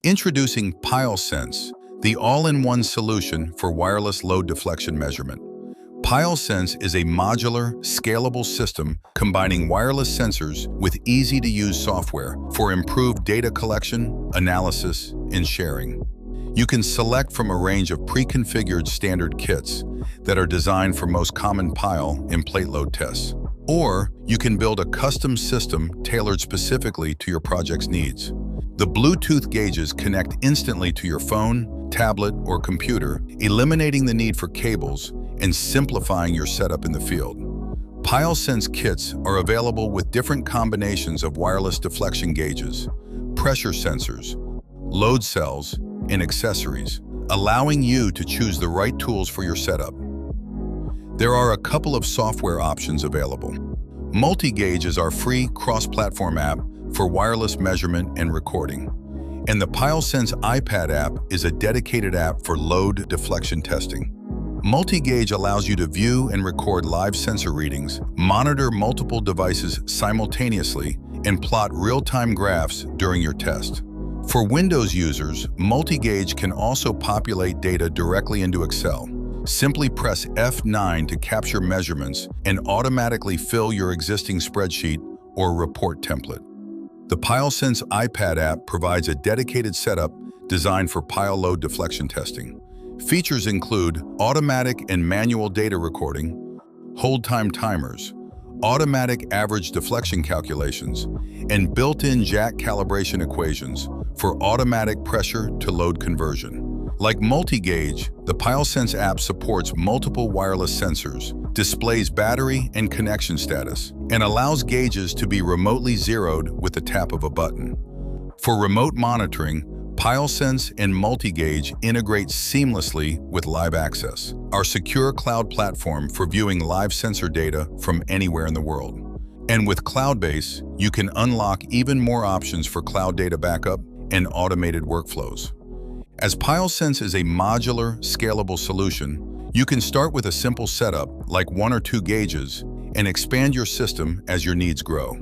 Introducing PileSense, the all-in-one solution for wireless load deflection measurement. PileSense is a modular, scalable system combining wireless sensors with easy-to-use software for improved data collection, analysis, and sharing. You can select from a range of pre-configured standard kits that are designed for most common pile and plate load tests. Or you can build a custom system tailored specifically to your project's needs. The Bluetooth gauges connect instantly to your phone, tablet, or computer, eliminating the need for cables and simplifying your setup in the field. PileSense kits are available with different combinations of wireless deflection gauges, pressure sensors, load cells, and accessories, allowing you to choose the right tools for your setup. There are a couple of software options available. Multi-Gauge is our free cross-platform app for wireless measurement and recording. And the PileSense iPad app is a dedicated app for load deflection testing. Multi-Gauge allows you to view and record live sensor readings, monitor multiple devices simultaneously, and plot real-time graphs during your test. For Windows users, Multi-Gauge can also populate data directly into Excel. Simply press F9 to capture measurements and automatically fill your existing spreadsheet or report template. The PileSense iPad app provides a dedicated setup designed for pile load deflection testing. Features include automatic and manual data recording, hold time timers, automatic average deflection calculations, and built-in jack calibration equations for automatic pressure to load conversion. Like Multi-Gauge, the PileSense app supports multiple wireless sensors, displays battery and connection status, and allows gauges to be remotely zeroed with the tap of a button. For remote monitoring, PileSense and Multi-Gauge integrate seamlessly with Live Access, our secure cloud platform for viewing live sensor data from anywhere in the world. And with Cloudbase, you can unlock even more options for cloud data backup and automated workflows. As PileSense is a modular, scalable solution, you can start with a simple setup, like 1 or 2 gauges, and expand your system as your needs grow.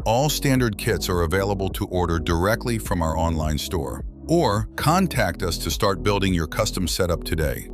All standard kits are available to order directly from our online store, or contact us to start building your custom setup today.